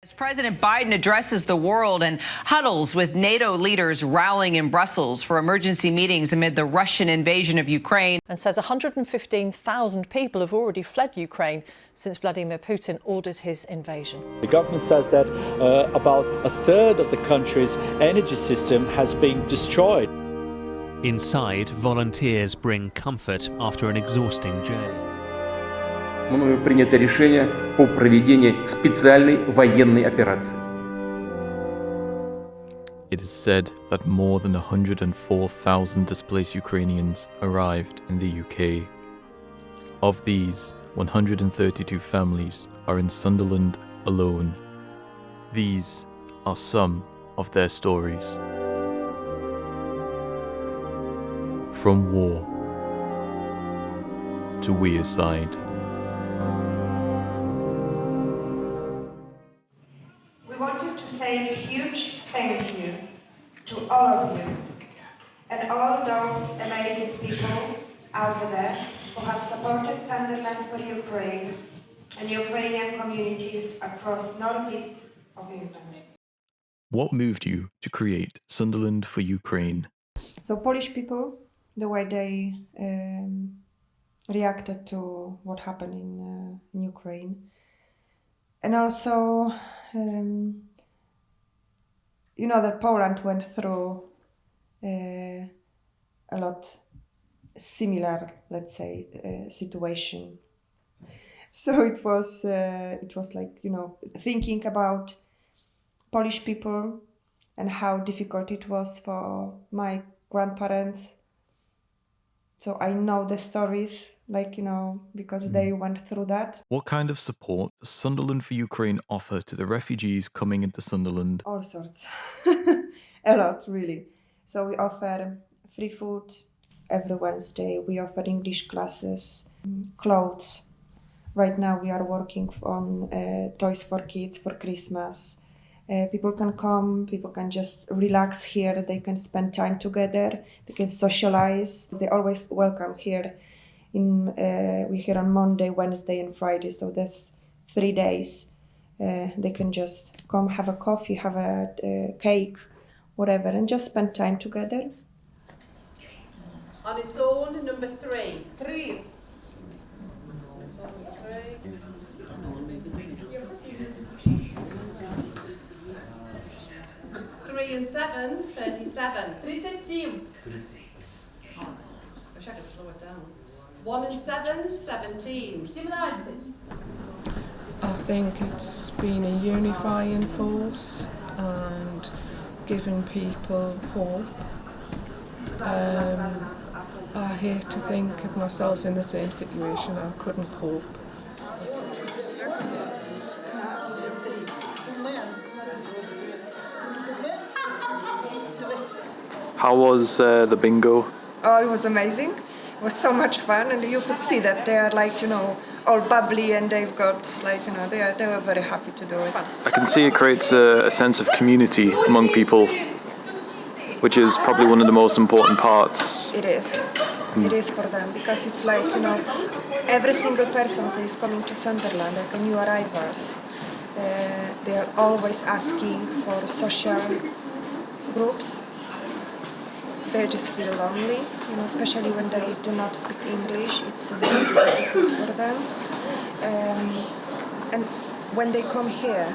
As President Biden addresses the world and huddles with NATO leaders rallying in Brussels for emergency meetings amid the Russian invasion of Ukraine. And says 115,000 people have already fled Ukraine since Vladimir Putin ordered his invasion. The government says that about a third of the country's energy system has been destroyed. Inside, volunteers bring comfort after an exhausting journey. Мною принято решение о проведении специальной военной операции. It is said that more than 104,000 displaced Ukrainians arrived in the UK. Of these, 132 families are in Sunderland alone. These are some of their stories. From war to Wearside. We wanted to say a huge thank you to all of you and all those amazing people out there who have supported Sunderland for Ukraine and Ukrainian communities across northeast of England. What moved you to create Sunderland for Ukraine? So Polish people, the way they reacted to what happened in Ukraine, and also you know that Poland went through a lot similar, let's say, situation. So it was like, you know, thinking about Polish people and how difficult it was for my grandparents. So I know the stories, like, you know, because they went through that. What kind of support does Sunderland for Ukraine offer to the refugees coming into Sunderland? All sorts. A lot, really. So we offer free food every Wednesday. We offer English classes, clothes. Right now we are working on toys for kids for Christmas. People can come, people can just relax here, they can spend time together, they can socialize. They're always welcome here. We're here on Monday, Wednesday and Friday, so that's 3 days. They can just come, have a coffee, have a cake, whatever, and just spend time together. On its own, number 3. 3. 3 and 7, 37. 37. Wish I could slow it down. 1 and 7, 17. 17. I think it's been a unifying force and giving people hope. I hate to think of myself in the same situation. I couldn't cope. How was the bingo? Oh, it was amazing. It was so much fun, and you could see that they are, like, you know, all bubbly, and they've got, like, you know, they were very happy to do it. I can see it creates a sense of community among people, which is probably one of the most important parts. It is. It is for them, because it's like, you know, every single person who is coming to Sunderland, like new arrivals, they are always asking for social groups. They just feel lonely, you know, especially when they do not speak English. It's really difficult for them. And when they come here,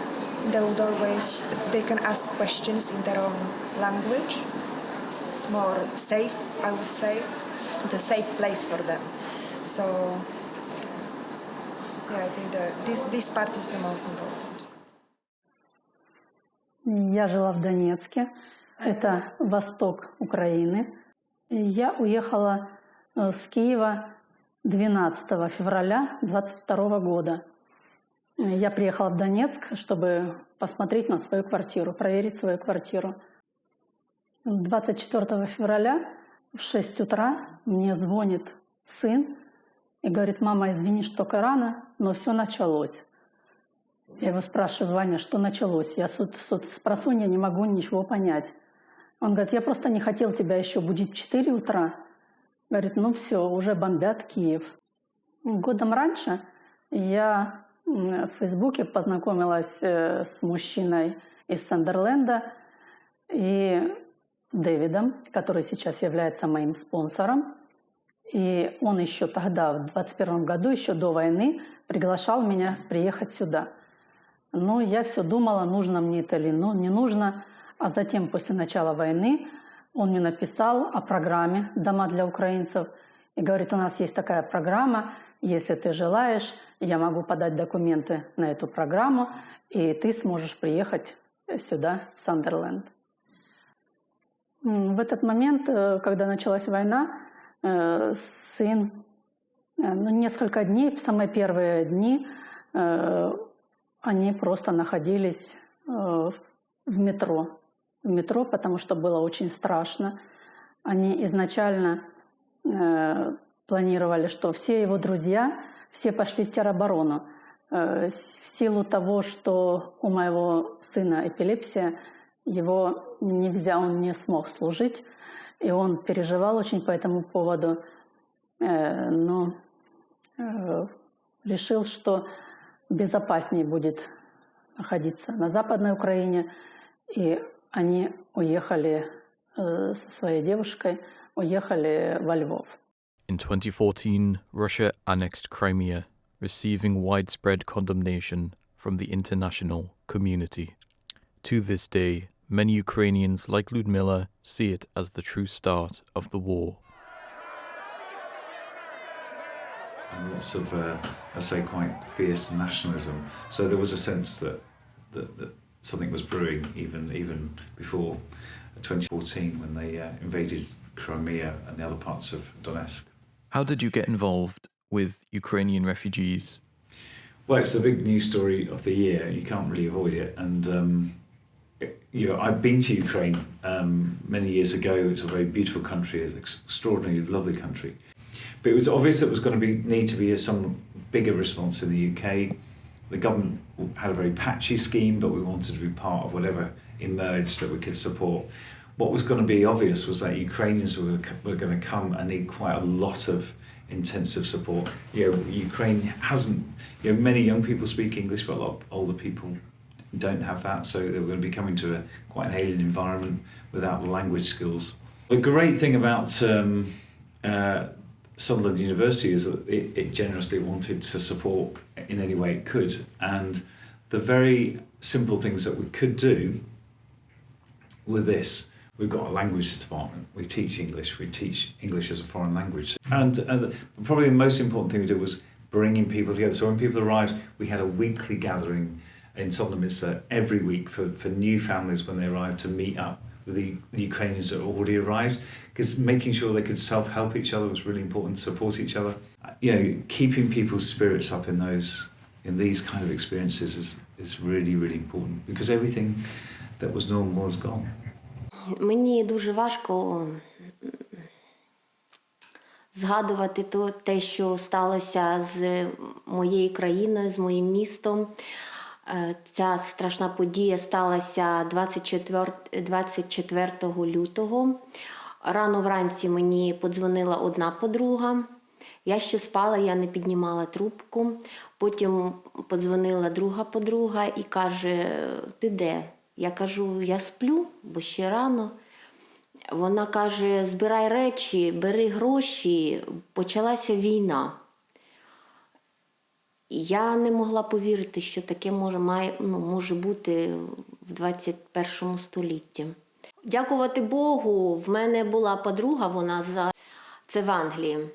they can ask questions in their own language. It's more safe, I would say. It's a safe place for them. So, yeah, I think this part is the most important. Я жила в Донецке. Это восток Украины. Я уехала с Киева 12 февраля 22 года. Я приехала в Донецк, чтобы посмотреть на свою квартиру, проверить свою квартиру. 24 февраля в 6 утра мне звонит сын и говорит: «Мама, извини, что так рано, но все началось». Я его спрашиваю: «Ваня, что началось? Я с просонья не могу ничего понять». Он говорит: «Я просто не хотел тебя еще будить в 4 утра». Говорит: «Ну все, уже бомбят Киев». Годом раньше я в Фейсбуке познакомилась с мужчиной из Сандерленда и Дэвидом, который сейчас является моим спонсором. И он еще тогда, в 21 году, еще до войны, приглашал меня приехать сюда. Но я все думала, нужно мне это или не нужно. А затем, после начала войны, он мне написал о программе «Дома для украинцев». И говорит, у нас есть такая программа, если ты желаешь, я могу подать документы на эту программу, и ты сможешь приехать сюда, в Сандерленд. В этот момент, когда началась война, сын, несколько дней, в самые первые дни, они просто находились в метро. В метро, потому что было очень страшно. Они изначально планировали, что все его друзья, все пошли в тероборону. В силу того, что у моего сына эпилепсия, его нельзя, он не смог служить, и он переживал очень по этому поводу, но решил, что безопаснее будет находиться на Западной Украине, и они уехали со своей девушкой, уехали во Львов. In 2014, Russia annexed Crimea, receiving widespread condemnation from the international community. To this day, many Ukrainians like Ludmila see it as the true start of the war. And lots of, I say, quite fierce nationalism. So there was a sense that something was brewing even before 2014 when they invaded Crimea and the other parts of Donetsk. How did you get involved with Ukrainian refugees? Well, it's the big news story of the year. You can't really avoid it. And I've been to Ukraine many years ago. It's a very beautiful country, it's an extraordinarily lovely country. But it was obvious there was going to need to be some bigger response in the UK. The government had a very patchy scheme, but we wanted to be part of whatever emerged that we could support. What was going to be obvious was that Ukrainians were going to come and need quite a lot of intensive support. Ukraine hasn't, many young people speak English, but a lot of older people don't have that, so they were going to be coming to quite an alien environment without the language skills. The great thing about Sunderland University is that it generously wanted to support in any way it could, and the very simple things that we could do were this. We've got a language department, we teach English as a foreign language. And probably the most important thing we did was bringing people together. So when people arrived, we had a weekly gathering in Sunderland every week for new families when they arrived to meet up with the Ukrainians that already arrived, because making sure they could self-help each other was really important, support each other. Keeping people's spirits up in these kind of experiences is really, really important, because everything that was normal is gone. Мені дуже важко згадувати те, що сталося з моєю країною, з моїм містом. Ця страшна подія сталася 24 лютого. Рано вранці мені подзвонила одна подруга. Я ще спала, я не піднімала трубку. Потім подзвонила друга подруга і каже, ти де? Я кажу, я сплю, бо ще рано. Вона каже, збирай речі, бери гроші, почалася війна. Я не могла повірити, що таке може бути в 21 столітті. Дякувати Богу, в мене була подруга, це в Англії.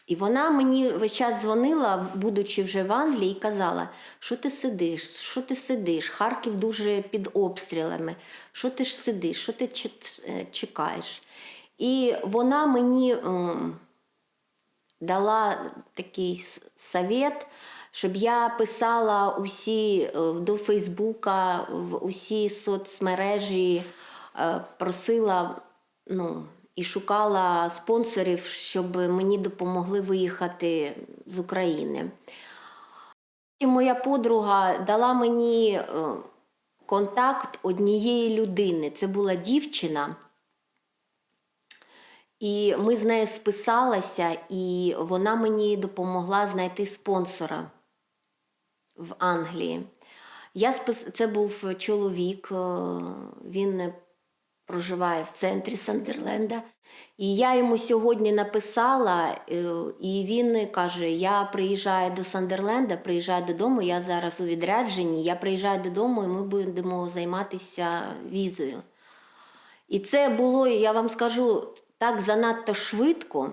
І вона мені весь час дзвонила, будучи вже в Англії, і казала, що ти сидиш, Харків дуже під обстрілами, що ти ж сидиш, що ти чекаєш. І вона мені дала такий совет, щоб я писала до Фейсбука, в усі соцмережі, просила, і шукала спонсорів, щоб мені допомогли виїхати з України. Моя подруга дала мені контакт однієї людини. Це була дівчина. І ми з нею списалися, і вона мені допомогла знайти спонсора. в Англії. Це був чоловік, він проживає в центрі Сандерленда. І я йому сьогодні написала, і він каже, я приїжджаю до Сандерленда, приїжджаю додому, я зараз у відрядженні, я приїжджаю додому і ми будемо займатися візою. І це було, я вам скажу, так занадто швидко.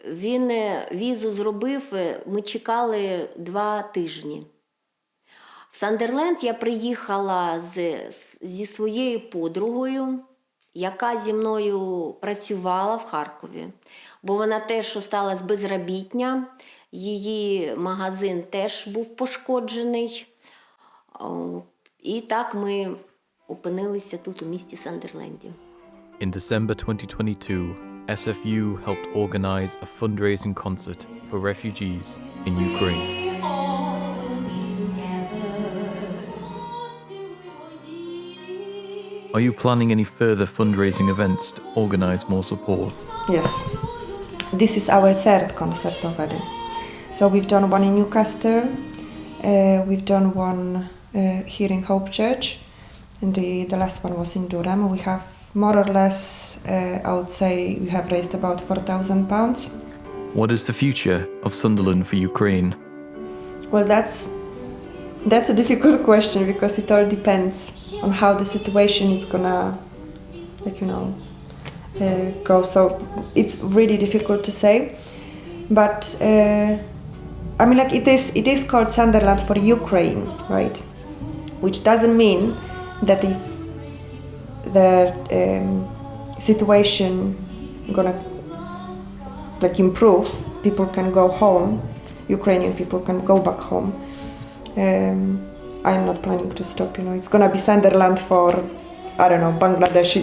Він візу зробив, ми чекали 2 тижні. В Сандерленд я приїхала зі своєю подругою, яка зі мною працювала в Харкові. Бо вона теж осталась безробітня, її магазин теж був пошкоджений. І так ми опинилися тут у місті Сандерленді. In December 2022, SFU helped organize a fundraising concert for refugees in Ukraine. Are you planning any further fundraising events to organize more support? Yes. This is our 3rd concert already. So we've done one in Newcastle, we've done one here in Hope Church, and the last one was in Durham. We have more or less, I would say, we have raised about £4,000. What is the future of Sunderland for Ukraine? Well, that's a difficult question because it all depends on how the situation is gonna, go. So it's really difficult to say, but it is called Sunderland for Ukraine, right? Which doesn't mean that if the situation gonna improve, people can go home, Ukrainian people can go back home. I'm not planning to stop, it's gonna be Sunderland for, I don't know, Bangladeshi.